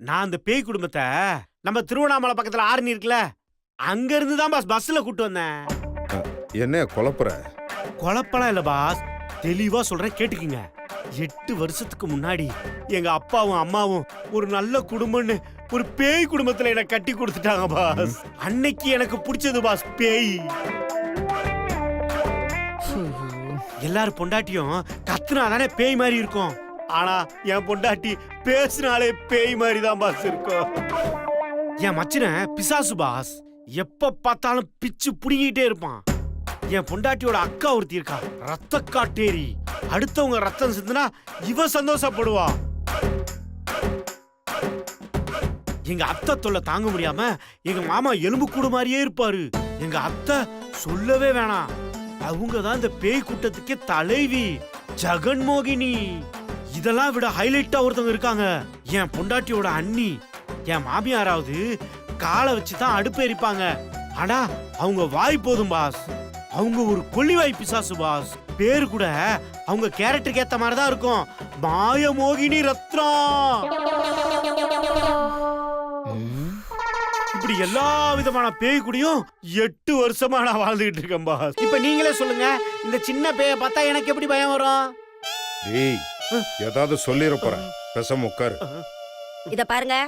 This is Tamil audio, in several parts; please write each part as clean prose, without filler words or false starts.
நான் அந்த பேய் குடும்பத்தை நம்ம திருவண்ணாமலை பக்கத்துல ஆரணி இருக்குல்ல, அங்க இருந்து தான் பாஸ் பஸ்ல கூட்டு வந்தேன். என்ன குழப்பற? குழப்பலாம் இல்ல பாஸ், தெளிவா சொல்றேன் கேட்டுக்குங்க. 8 வருஷத்துக்கு முன்னாடி எங்க அப்பாவும் அம்மாவும் ஒரு நல்ல குடும்பம்னு ஒரு பேய் குடும்பத்துல என்ன கட்டி கொடுத்துட்டாங்க பாஸ். அன்னைக்கு எனக்கு பிடிச்சது பாஸ் பேய். எல்லாரும் பொண்டாட்டியும் கத்துனா தானே பேய் மாதிரி இருக்கும், ஆனா என் பொண்டாட்டி பேசினாலே பேய் மாதிரி தான் பாஸ் இருக்கும். என் மச்சன பிசாசு பாஸ், எப்ப பார்த்தாலும் பிச்சு புடிங்கிட்டே இருப்பான். என் பொண்டாட்டியோட அக்கா ஒருத்தி இருக்கா, ரத்த காட்டேரி. அடுத்தவங்க ரத்தம் சிந்துனா இவ சந்தோஷப்படுவா. எங்க அத்தை தொல்லை தாங்க முடியாம எங்க மாமா எலும்பு கூடு மாதிரியே இருப்பாரு. எங்க அத்தை சொல்லவே வேணாம், அவங்க தான் இந்த பேய் கூட்டத்துக்கே தலைவி, ஜெகன்மோகினி. இதெல்லாம் விட ஹைலைட்டா ஒருத்தவங்க இருக்காங்க, என் பொண்டாட்டியோட அண்ணி. என் மாமியாராவது காலை வச்சுதான் அடுப்பு எரிப்பாங்க, ஆனா அவங்க வாய் போதும் பாஸ். அவங்க ஒரு கொள்ளிவாய் பிசாசு பாஸ். பேரு கூட அவங்க கேரக்டருக்கு ஏத்த மாதிரி தான் இருக்கும், மாயமோகினி ரத்னம். இப்படி எல்லா விதமான பேய் கூடயும் 8 வருஷமா நான் வாழ்ந்துகிட்டு இருக்கேன் பாஸ். இப்ப நீங்களே சொல்லுங்க, இந்த சின்ன பேய பார்த்தா எனக்கு எப்படி பயம் வரும்? டேய், ஏதாவது சொல்லிர போறேன், பேசாம உட்காரு. இத பாருங்க,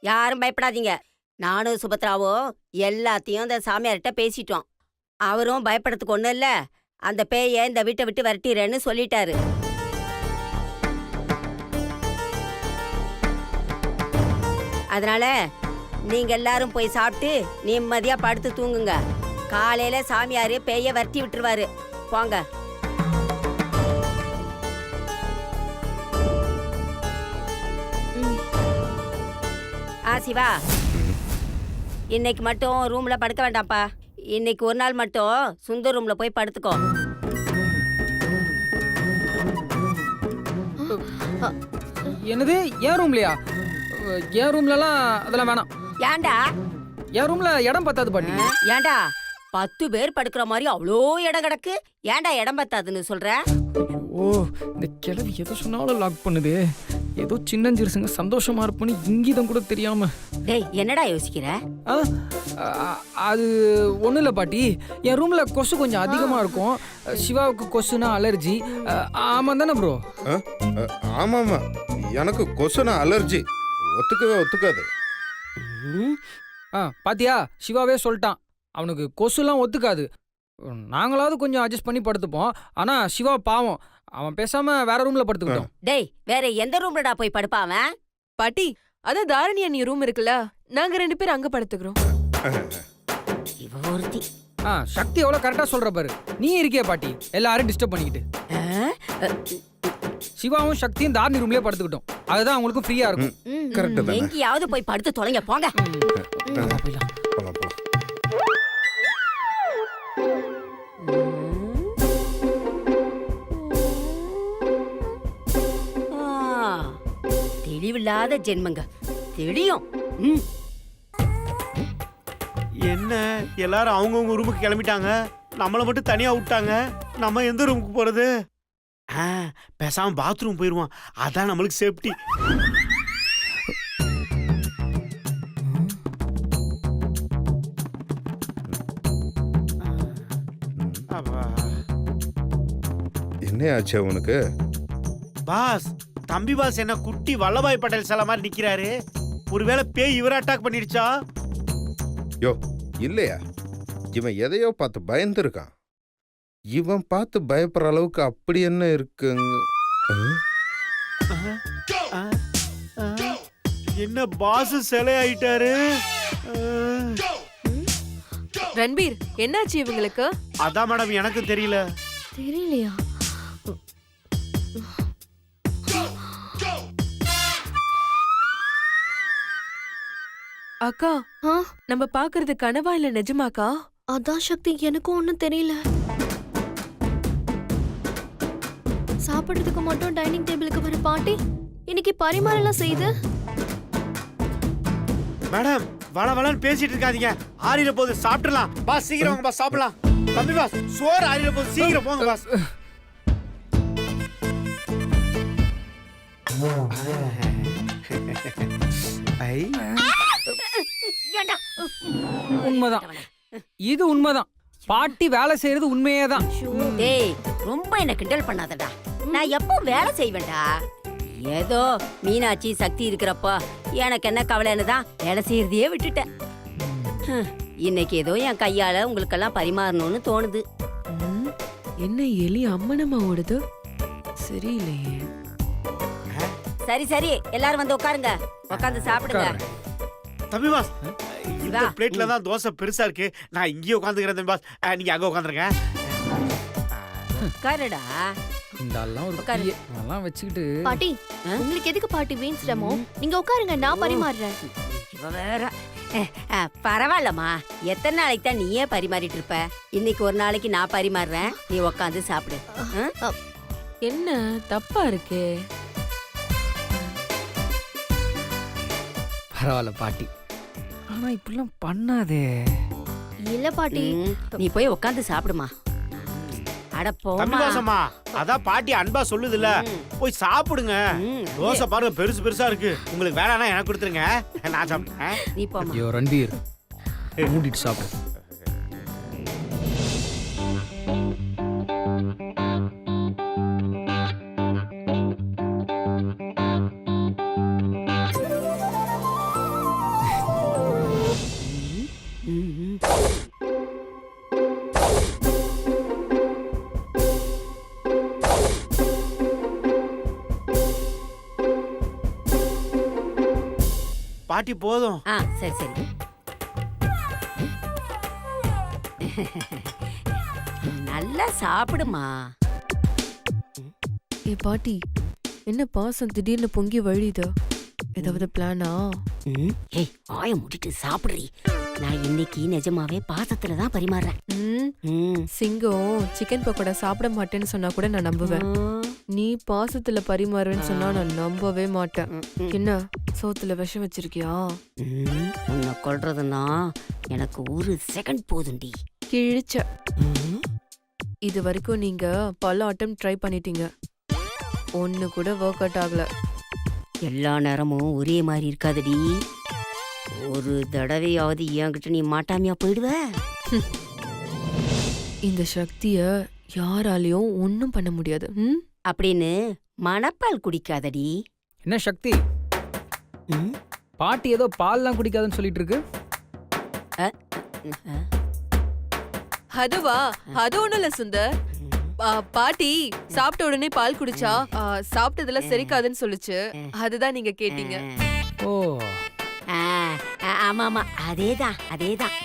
யாரும் பயப்படாதீங்க. நானும் சுபத்ராவும் எல்லாத்தையும் இந்த சாமியார்கிட்ட பேசிட்டோம். அவரும் பயப்படுறதுக்கு ஒண்ணும் இல்ல, அந்த பேய இந்த வீட்டை விட்டு விரட்டிறேன்னு சொல்லிட்டாரு. அதனால நீங்க எல்லாரும் போய் சாப்பிட்டு நிம்மதியா படுத்து தூங்குங்க. காலையில சாமியாரு பேய விரட்டி விட்டுருவாரு. போங்க. சிவா, இன்னைக்கு மட்டும் ரூம்ல படுக்க வேண்டாம்ப்பா. இன்னைக்கு ஒரு நாள் மட்டும் சுந்தர் ரூம்ல போய் படுத்துக்கோ. என்னது, என் ரூம்லயா? என் ரூம்லலாம் அதெல்லாம் வேணாம். ஏண்டா? என் ரூம்ல இடம் பத்தாது பாட்டி. ஏண்டா 10 பேர் படுக்கிற மாதிரி அவ்வளோ இடம் கிடக்கு, ஏண்டா இடம் பத்தாதுன்னு சொல்ற? ஓ, இந்த கிழவி எதை சொன்னாலும் லாக் பண்ணுது. ஏதோ சின்னஞ்சிறுசுங்க சந்தோஷமா இருப்போன்னு இங்கீதம் கூட தெரியாம. டேய், என்னடா யோசிக்கிற? அது ஒன்றும் இல்லை பாட்டி, என் ரூம்ல கொசு கொஞ்சம் அதிகமா இருக்கும். சிவாவுக்கு கொசுனா அலர்ஜி. ஆமா தானே ப்ரோ? ஆமாமா, எனக்கு கொசுனா அலர்ஜி, ஒத்துக்காது. பாத்தியா, சிவாவே சொல்லிட்டான், அவனுக்கு கொசுலாம் ஒத்துக்காது. நாங்களாவது கொஞ்சம் அட்ஜஸ்ட் பண்ணி படுத்துப்போம். ஆனா சிவா பாவம், அவன் பேசாம வேற ரூம்ல படுத்துக்கிட்டோம். டேய், வேற எந்த ரூம்லடா போய் படுப்பாவன்? பாட்டி, அதான் தாரணி அண்ணி ரூம் இருக்குல்ல, நாங்க 2 பேரும் அங்க படுத்துக்கிறோம். இவ ஒருத்தி. சக்தி எவ்வளவு கரெக்டா சொல்ற பாரு. நீ இருக்கிய பாட்டி, எல்லாரும் டிஸ்டர்ப் பண்ணிக்கிட்டு. சிவாவும் சக்தியும் தாரணி ரூம்லயே படுத்துக்கிட்டோம், அதுதான் அவங்களுக்கு ஃப்ரீயா இருக்கும். கரெக்ட் தான். எங்கயாவது போய் படுத்து தொலைங்க, போங்க. தெளிவில்லாத ஜென்மங்க, தெரியும். என்ன எல்லாரும் அவங்கவுங்க ரூமுக்கு கிளம்பிட்டாங்க, நம்மளை மட்டும் தனியா விட்டாங்க. நம்ம எந்த ரூமுக்கு போறது? பேசாம பாத்ரூம் போயிருவோம், அதான் நம்மளுக்கு சேஃப்டி. என்ன ஆச்சு அவனுக்கு? பாஸ், தம்பி பாஸ் என்ன குட்டி வல்லபாய் பட்டேல் சில மாதிரி நிக்கிறாரு. ஒருவேளை பேய் இவரை அட்டாக் பண்ணிடுச்சா? யோ இல்லையா, இவன் எதையோ பார்த்து பயந்துருக்கான். இவன் பார்த்து பயப்படுற அளவுக்கு அப்படி என்ன இருக்குங்க? என்ன பாஸ் சிலை ஆயிட்டாரு? ரன்பீர், என்னாச்சு இவங்களுக்கு? அதான் மேடம், எனக்கு தெரியலையா? அக்கா, நம்ம பாக்குறது கனவா இல்ல நிஜமாக்கா? அதான் சக்தி, எனக்கும் ஒண்ணும் தெரியல. சாப்பிடுறதுக்கு மட்டும் டைனிங் டேபிளுக்கு வர பாட்டி இன்னைக்கு பரிமாறலாம் செய்து. மேடம், வளவளன்னு பேசிட்டு இருக்காதீங்க, ஆறில போது சாப்பிடலாம். பாஸ் சீக்கிரம் வாங்க பாஸ், சாப்பிடலாம். தம்பி பாஸ், சோறு ஆறில போது, சீக்கிரம் போங்க பாஸ். ஐ, ஏண்டா? உண்மைதான். இது உண்மைதான். பாட்டி வேலை செய்யறது உண்மையே தான். டேய் ரொம்ப என்ன கிண்டல் பண்ணாதடா. நான் எப்போ வேலை செய்வேன்டா. ஏதோ மீனாட்சி சக்தி இருக்கிறப்போ எனக்கு என்ன கவலைன்னு தான் வேலை செய்யறதையே விட்டுட்டேன். இன்னைக்கு ஏதோ என் கையால உங்களுக்கெல்லாம் பரிமாறணும்னு தோணுது. என்ன எலி அம்மனமா ஓடுது? சரியில்லையே. சரி சரி, எல்லாரும் வந்து உட்காருங்க, உட்காந்து சாப்பிடுங்க. தம்பி பாஸ், இந்த வா. பிளேட்ல தான் தோசை பெருசா இருக்கு. நான் இங்கேயே உட்காந்துக்கிறேன் தம்பி பாஸ். நீங்க அங்க உட்காந்துருங்க. உட்காருடா. இந்த ஆள்லாம் ஒரு உட்காரு. பைய. அதெல்லாம் வச்சுக்கிட்டு பாட்டி உங்களுக்கு எதுக்கு பாட்டி வீண் சிரமம்? நீங்க உட்காருங்க, நான் பரிமாறுறேன். இவ வேற. பரவாயில்லம்மா, எத்தனை நாளைக்கு தான் நீயே பரிமாறிட்டு இருப்ப? இன்னைக்கு ஒரு நாளைக்கு நான் பரிமாறுறேன், நீ உட்காந்து சாப்பிடு. என்ன தப்பா இருக்கே? பரவாயில்ல பாட்டி. ஆனா இப்படிலாம் பண்ணாதே. இல்ல பாட்டி. நீ போய் உட்காந்து சாப்பிடுமா. அட தம்பி போமா. பாசம்மா, அதான் பாட்டி அன்பா சொல்லுதுல்ல, போய் சாப்பிடுங்க. தோசை பாருங்க பெருசு பெருசா இருக்கு. உங்களுக்கு வேணாம்னா எனக்கு கொடுத்துருங்க, நான் சாப்பிட்டேன். நீ போமா. ஐயோ ரன்பீர், மூடிட்டு சாப்பிடு. பாட்டி போதும். சரி சரி. நல்லா சாப்பிடுமா. ஏ பாட்டி, என்ன பாசம் திடீர்னு பொங்கி வழியுது? ஏதாவது பிளானா? ஏய் வாயை மூடிட்டு சாப்பிடுறீ. நான் இன்னைக்கு நிஜமாவே பாசத்துல தான் பரிமாறுறேன். சிங்கம் சிக்கன் பக்கோடா சாப்பிட மாட்டேன்னு சொன்னா கூட நான் நம்புவேன். நீ பாசத்துல பரிமாறுன்னு சொன்னா நான் நம்பவே மாட்டேன். என்ன சோத்துல விஷம் வச்சிருக்கியா? உன்னை கொல்றதுன்னா எனக்கு ஒரு செகண்ட் போதுண்டி. கிழிச்ச. இது வரைக்கும் நீங்க பல அட்டம் ட்ரை பண்ணிட்டீங்க, ஒண்ணு கூட ஒர்க் அவுட் ஆகல. எல்லா நேரமும் ஒரே மாதிரி இருக்காதடி. ஒரு தடவையாவது என்கிட்ட நீ மாட்டாமையா போயிடுவ. இந்த சக்திய யாராலையும் ஒண்ணும் பண்ண முடியாது. அப்படின்னு மணப்பால் குடிக்காதடி. என்ன சக்தி, பாட்டி ஏதோ பால்லாம் குடிக்காதுன்னு சொல்லிட்டு இருக்கு. அதுவா? அது ஒண்ணும் இல்ல சுந்தர். பாட்டி சாப்பிட்ட உடனே பால் குடிச்சா சாப்பிட்டதுல செரிக்காதுன்னு சொல்லுச்சு. அதுதான் நீங்க கேட்டீங்க. ஓ ஆமா ஆமா, அதேதான் அதேதான்.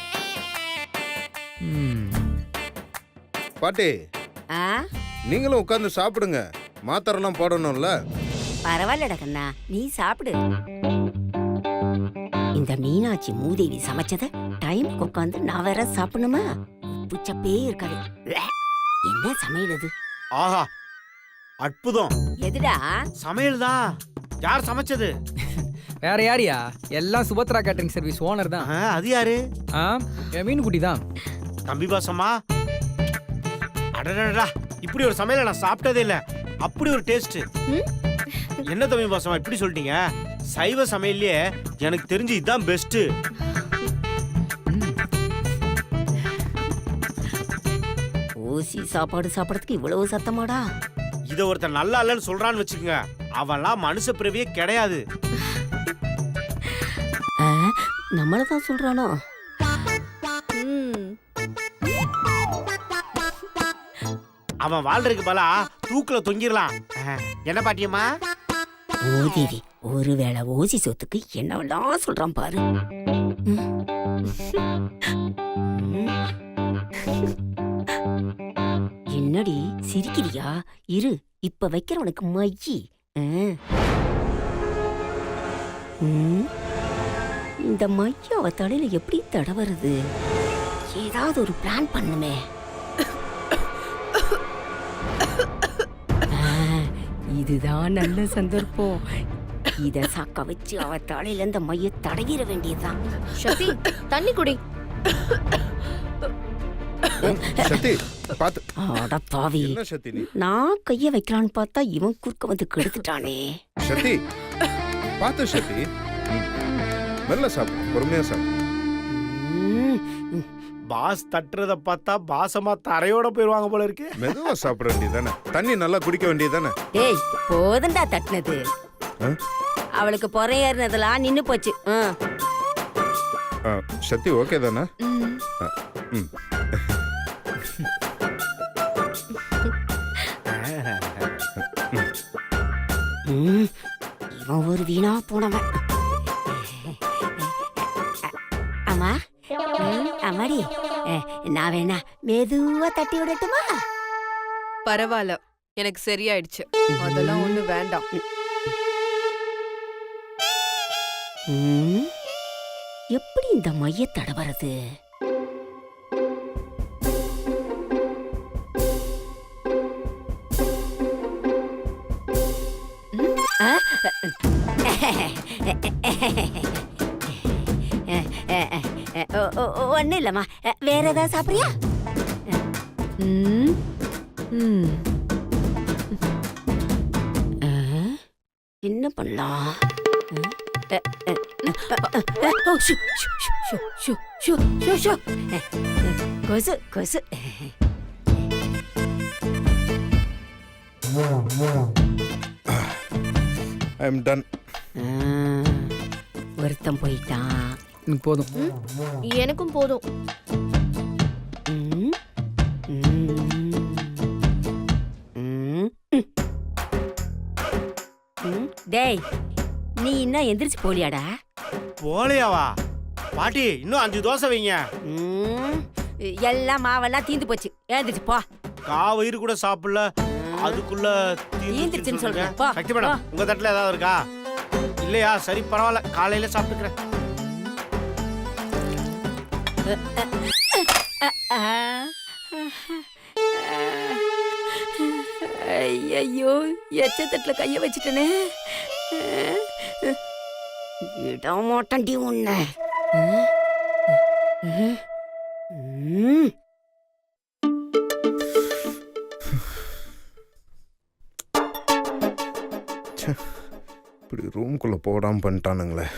பாட்டி ஆ நீங்களும் உட்காந்து சாப்பிடுங்க, மாத்திரெல்லாம் போடணும்ல. பரவாயில்லடா கண்ணா, நீ சாப்பிடு. இந்த மீனாட்சி மூதேவி சமைச்சத டைமுக்கு உட்காந்து நான் வேற சாப்பிடணுமா? புச்சப்பே இருக்காது. என்ன சமையல் அது? ஆஹா, அற்புதம். எதுடா? சமையல் தான். யார் சமைச்சது? வேற யாரியா? எல்லாம் சுபத்ரா கேட்டரிங் சர்வீஸ் ஓனர் தான். அது யாரு? என் மீன் குட்டி தான். தம்பி பாசம்மா, அடடடா, இப்படி ஒரு சமையலை நான் சாப்பிட்டதே இல்ல. அப்படி ஒரு டேஸ்ட். என்ன தம்பி பாசம்மா இப்படி சொல்லிட்டீங்க? சைவ சமையல்லையே எனக்கு தெரிஞ்சு இதுதான் பெஸ்ட். ஓசி சாப்பாடு சாப்பிடறதுக்கு இவ்வளவு சத்தமாடா? இத ஒருத்தர் நல்லா இல்லன்னு சொல்றான்னு வச்சுக்கோங்க, அவன்லாம் மனுஷ பிறவியே கிடையாது. நம்மளதான் சொல்றானோ? அவன் வாழ்றதுக்கு பலா தூக்குல தொங்கிடலாம். என்ன பாட்டியம்மா? ஓதேவி ஒருவேளை ஓசி சொத்துக்கு என்னவெல்லாம் சொல்றான் பாரு. என்னடி சிரிக்கிறியா? இரு, இப்ப வைக்கிறவனுக்கு மையி. இந்த மைய அவ தலையில எப்படி தடவறது? ஏதாவது ஒரு பிளான் பண்ணுமே. இதுதான் நல்ல சந்தர்ப்பம். இத சாக்க வச்சு அவ தலையில இந்த மைய தடவிட வேண்டியதுதான். சக்தி, தண்ணி குடி. சக்தி பாத்து. அட பாவி, என்ன சக்தி நீ? நான் கைய வைக்கலான்னு பார்த்தா இவன் குறுக்க வந்து கெடுத்துட்டானே. சக்தி பாத்து சக்தி. மெல்ல சாப்பிடு, பொறுமையா சாப்பிடு. பாஸ் தட்டுறத பார்த்தா பாசமா தரையோட போயிருவாங்க போல இருக்கு. மெதுவா சாப்பிட வேண்டியதானே, தண்ணி நல்லா குடிக்க வேண்டியதானே. டேய் போதுண்டா தட்டுனது. அவளுக்கு பொறையேறினதெல்லாம் நின்னு போச்சு. சத்தி ஓகே தானே? இவன் ஒரு வீணா போனவன். அம்மா அம்மாடி, நான் வேணா மெதுவா தட்டி விடட்டுமா? பரவாயில்ல, எனக்கு சரியாயிடுச்சு. அதெல்லாம் ஒண்ணு வேண்டாம். எப்படி இந்த மைய தடவறது? ஒன்னும் இல்லம்மா, வேற ஏதாவது சாப்பிடுறியா? என்ன பண்ணலாம்? கொசு கொசு. ஐ அம் டன். ஒருத்தன் போயிட்டான். எனக்கு போதும். எனக்கும் போதும். டேய் நீ இன்னும் எந்திரிச்சு போலியாடா? போலையாவா? பாட்டி இன்னும் 5 தோசை வைங்க. எல்லாம் மாவெல்லாம் தீந்து போச்சு. எழுந்திரிச்சு போ. காவயிறு கூட சாப்பிடல, அதுக்குள்ள தீந்துருச்சுன்னு சொல்றேன். போ. சக்தி மேடம், உங்க தட்டுல ஏதாவது இருக்கா? இல்லையா? சரி பரவாயில்ல, காலையில சாப்பிட்டுக்கிறேன். ஐயோ, எச்சத்தட்டுல கைய வச்சுட்டனே. விட மாட்டேன்டி உன்னை. இப்படி ரூம்குள்ள போடாம பண்ணிட்டானுங்களே.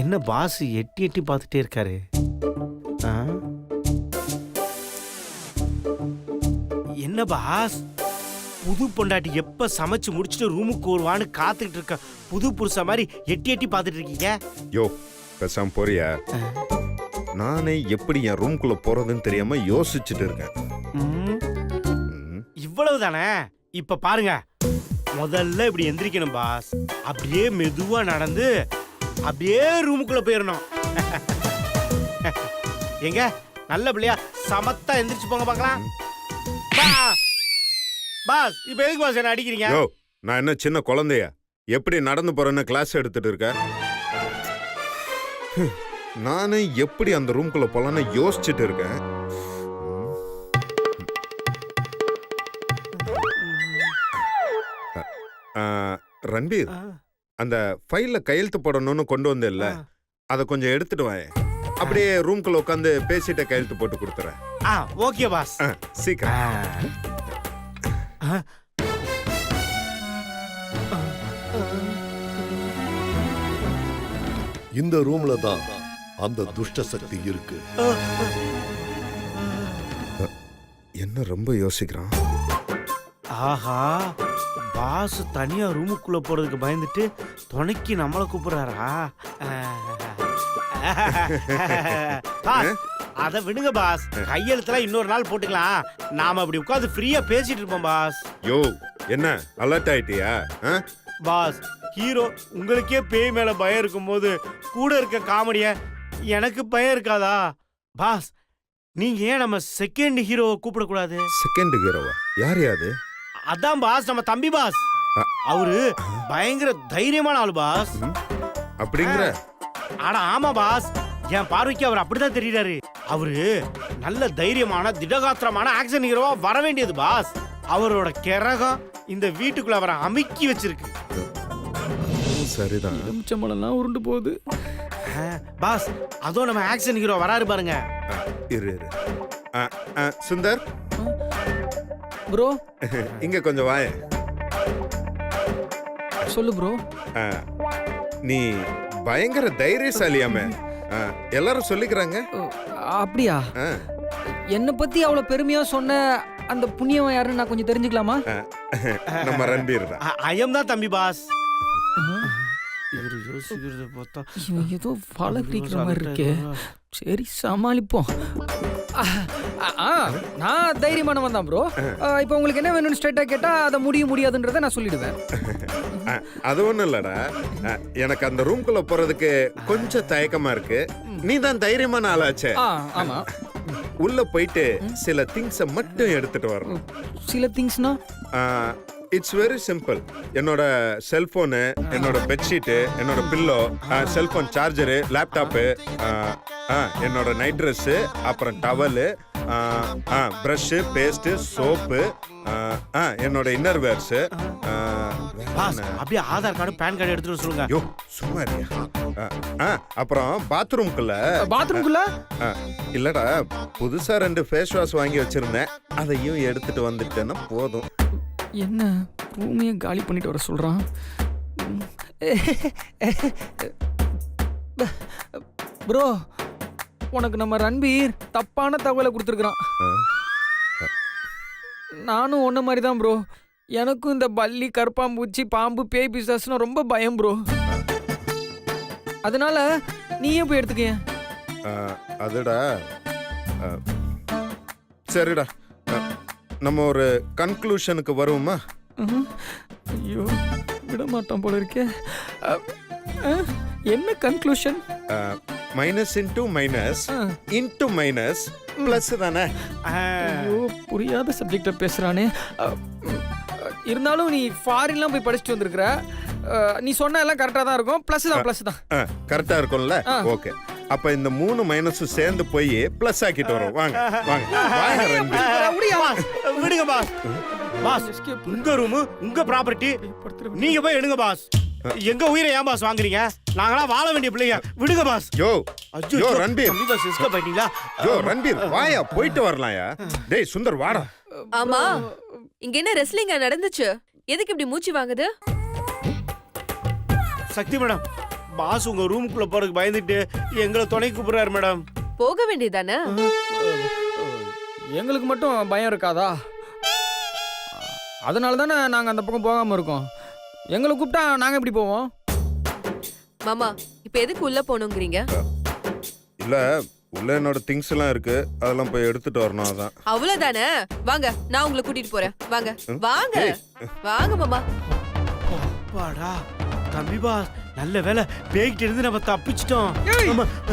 என்ன பாஸ் எட்டி எட்டி பார்த்துட்டே இருக்காரு? என்ன பாஸ், புது பொண்டாட்டி எப்ப சமைச்சு முடிச்சுட்டு ரூமுக்கு வருவான்னு காத்துக்கிட்டு இருக்க புது புருஷ மாதிரி எட்டி எட்டி பார்த்துட்டு இருக்கீங்க? யோ பேசாம போறியா? நானே எப்படி என் ரூம்குள்ள போறதுன்னு தெரியாம யோசிச்சுட்டு இருக்கேன். இவ்வளவுதானே? இப்ப பாருங்க, முதல்ல இப்படி எந்திரிக்கணும் பாஸ். அப்படியே மெதுவா நடந்து அப்படியே ரூமுக்குள்ள போயிடணும். எங்க நல்ல பிள்ளையா சமத்தா எந்திரிச்சு போங்க பார்க்கலாம். பாஸ் இப்ப எதுக்கு பாஸ் என்ன அடிக்கிறீங்க? யோ நான் என்ன சின்ன குழந்தையா? எப்படி நடந்து போறேன்னு கிளாஸ் எடுத்துட்டு இருக்க? நானே எப்படி அந்த ரூம்குள்ள போலான்னு யோசிச்சுட்டு இருக்கேன். ரன்பீர், அந்த ஃபைல்ல கையெழுத்து போடணும்னு கொண்டு வந்தேல்ல, அதை கொஞ்சம் எடுத்துட்டு வாங்க. அப்படியே ரூம்குள்ள உட்காந்து பேசிட்ட கையெழுத்து போட்டு கொடுத்துறேன். Okay boss. சீக்கிரம். இந்த ரூம்ல தான் அந்த துஷ்ட சக்தி இருக்கு. என்ன ரொம்ப யோசிக்கிறான்? ஆஹா, பாஸ் தனியா ரூமுக்குள்ள போறதுக்கு பயந்துட்டு துணைக்கு நம்மள கூப்பிடுறாரா? பாஸ் அத விடுங்க பாஸ், கையெழுத்தெல்லாம் இன்னொரு நாள் போட்டுக்கலாம். நாம அப்படி உட்காந்து ஃப்ரீயா பேசிட்டு இருப்போம் பாஸ். யோ என்ன அலர்ட் ஆயிட்டியா? பாஸ், ஹீரோ உங்களுக்கே பேய் மேல பயம் இருக்கும்போது கூட இருக்க காமெடிய எனக்கு பயம் இருக்காதா? பாஸ் நீங்க ஏன் நம்ம செகண்ட் ஹீரோவை கூப்பிடக்கூடாது? செகண்ட் ஹீரோவா? யார் யாது? அதான் பாஸ், நம்ம தம்பி பாஸ். அவரு பயங்கர தைரியமான ஆளு பாஸ். அப்படிங்கிற? ஆனா ஆமா பாஸ், என் பார்வைக்கு அவர் அப்படிதான் தெரியுறாரு. அவரு நல்ல தைரியமான திடகாத்திரமான ஆக்ஷன் ஹீரோவா வர வேண்டியது பாஸ். அவரோட கிரகம் இந்த வீட்டுக்குள்ள அவரை அமுக்கி வச்சிருக்கு. சரிதான். எலுமிச்சம்பழம்லாம் உருண்டு போகுது. பாஸ், அதோ நம்ம ஆக்ஷன் ஹீரோ வராரு பாருங்க. இரு இரு. சுந்தர் ப்ரோ இங்க கொஞ்சம் வாய. சொல்லு ப்ரோ. நீ பயங்கர தைரியசாலியாமே. எல்லாரும் சொல்லிக்கிறாங்க. அப்படியா? என்னை பத்தி அவ்வளவு பெருமையா சொன்ன அந்த புண்ணியவன் யாருன்னு நான் கொஞ்சம் தெரிஞ்சுக்கலாமா? நம்ம ரன்பீர் தான். ஐயம் தான் தம்பி பாஸ். இவரு யோசிக்கிறத பார்த்தா இவன் ஏதோ ஃபாலோ பிடிக்கிற மாதிரி இருக்கே. சரி சமாளிப்போம். நான் தைரியமானவன் தான் ப்ரோ. இப்போ உங்களுக்கு என்ன வேணும்னு ஸ்ட்ரைட்டா கேட்டா அதை முடியாதுன்றதை நான் சொல்லிடுவேன். அது ஒண்ணும் இல்லடா, எனக்கு அந்த ரூம்குள்ள போறதுக்கு கொஞ்சம் தயக்கமா இருக்கு. நீ தான் தைரியமான ஆளாச்சே. ஆமா. உள்ள போயிட்டு சில திங்ஸை மட்டும் எடுத்துட்டு வரணும். சில திங்ஸ்னா? It's very simple. என்னோட செல்போனு, என்னோட பெட்ஷீட்டு, என்னோட பில்லோ, செல்போன் சார்ஜரு, லேப்டாப்பு, என்னோட நைட் ட்ரெஸ்ஸு, அப்புறம் டவலு, ப்ரஷ்ஷு, பேஸ்ட்டு, சோப்பு, என்னோட இன்னர் வேர்ஸு. பாஸ், அப்படியே ஆதார் கார்டு பேன் கார்டு எடுத்துட்டு சொல்லுங்க. யோ சும்மா இருயா. அப்புறம் பாத்ரூம்குள்ள இல்லடா, புதுசா 2 ஃபேஸ் வாஷ் வாங்கி வச்சிருந்தேன். அதையும் எடுத்துட்டு வந்துட்டேன்னா போதும். என்ன ரூமையே காலி பண்ணிட்டு வர சொல்றான்? ப்ரோ, உனக்கு நம்ம ரன்பீர் தப்பான தகவலை கொடுத்துருக்குறான். நானும் ஒன்ன மாதிரி தான் ப்ரோ. எனக்கும் இந்த பல்லி, கருப்பாம்பூச்சி, பாம்பு, பேய், பிசாசுனா ரொம்ப பயம் ப்ரோ. அதனால நீயே போய் எடுத்துக்க. அதுடா, சரிடா, நம்ம ஒரு கன்க்ளூஷனுக்கு வருவோமா? ஐயோ, விட மாட்டோம் போல இருக்கே. என்ன conclusion? Minus into minus into minus plus தானே? ஐயோ, புரியாத சப்ஜெக்டை பேசுறானே. இருந்தாலும் நீ ஃபாரின்லாம் போய் படிச்சுட்டு வந்திருக்கிற. நீ சொன்ன எல்லாம் கரெக்டாக தான் இருக்கும். ப்ளஸ் தான். கரெக்டாக இருக்கும்ல? ஓகே. அப்ப இந்த 3 மைனஸும் சேர்ந்து போய் பிளஸ் ஆக்கிட்டு வரோம். வாங்க விடுங்க பாஸ். பாஸ், உங்க ரூமு, உங்க ப்ராப்பர்ட்டி, நீங்க போய் எடுங்க பாஸ். எங்க உயிரை ஏன் பாஸ் வாங்குறீங்க? நாங்களாம் வாழ வேண்டிய பிள்ளைங்க. விடுங்க பாஸ். யோ ரன்பீர், பாஸ் எஸ்கேப் ஆயிட்டீங்களா? யோ ரன்பீர், வாயா, போயிட்டு வரலாம்யா. டேய் சுந்தர், வாடா. ஆமா, இங்க என்ன ரெஸ்லிங்கா நடந்துச்சு? எதுக்கு இப்படி மூச்சு வாங்குது? சக்தி மேடம், பாஸ் உங்க ரூமுக்குள்ள போறதுக்கு பயந்துட்டு எங்களை துணை கூப்பிடுறாரு மேடம். போக வேண்டியதானே? எங்களுக்கு மட்டும் பயம் இருக்காதா? அதனால தானே நாங்க அந்த பக்கம் போகாம இருக்கோம். எங்களை கூப்பிட்டா நாங்க எப்படி போவோம்? மாமா, இப்ப எதுக்கு உள்ள போகணுங்கிறீங்க? இல்ல, உள்ள என்னோட திங்ஸ் எல்லாம் இருக்கு, அதெல்லாம் போய் எடுத்துட்டு வரணும். அதான். அவ்வளவுதானே? வாங்க, நான் உங்களை கூட்டிட்டு போறேன். வாங்க வாங்க மாமா. வாடா தம்பி பாஸ், நல்ல வேலை பேய்கிட்ட இருந்து நம்ம தப்பிச்சிட்டோம்.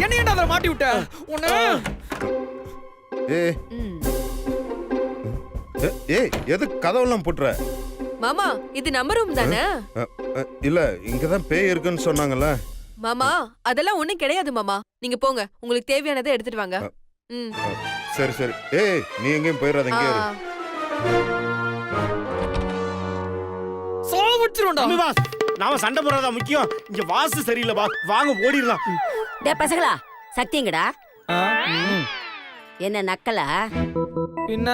என்ன ஏன்டா அத மாட்டி விட்ட? ஏய், எது கதவெல்லாம் போட்டுற? மாமா, இது நம்ம ரூம் தானே? இல்ல, இங்கதான் பேய் இருக்குன்னு சொன்னாங்கல்ல. மாமா, அதெல்லாம் ஒண்ணும் கிடையாது மாமா. நீங்க போங்க, உங்களுக்கு தேவையானதை எடுத்துட்டு வாங்க. சரி. ஏய், நீ எங்கேயும் போயிடாத, இங்கே இரு. தம்பி பாஸ், நாம சண்டை போடுறதா முக்கியம். இங்க வாசு சரியில்லை பாஸ். வாங்க ஓடிடலாம். டே பசங்களா, சக்திங்கடா. என்ன நக்கலா? பின்ன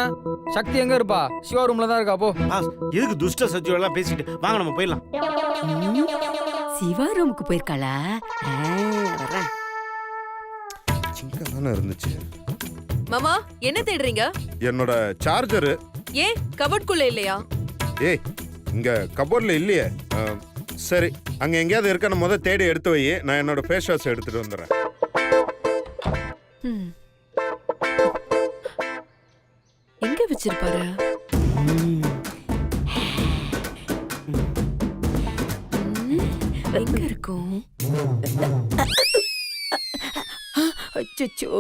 சக்தி எங்க இருப்பா? சிவா ரூம்ல தான் இருக்கா. போ பாஸ், எதுக்கு துஷ்ட சக்தியோட எல்லாம் பேசிட்டு? வாங்க நம்ம போயிடலாம். சிவா ரூமுக்கு போயிருக்காளா? வரேன். சிங்கதானே இருந்துச்சு. மாமா, என்ன தேடுறீங்க? என்னோட சார்ஜரு. ஏன் கபோர்ட்குள்ள இல்லையா? ஏய், இங்க கபோர்ட்ல இல்லையே. சரி, அங்க எங்கேயாவது இருக்க முத தேடி எடுத்து வை. நான் என்னோட ஃபேஸ் வாஷ் எடுத்துட்டு வந்துடுறேன். எங்க வச்சிருப்பாரு? எங்க இருக்கும்? அச்சச்சோ,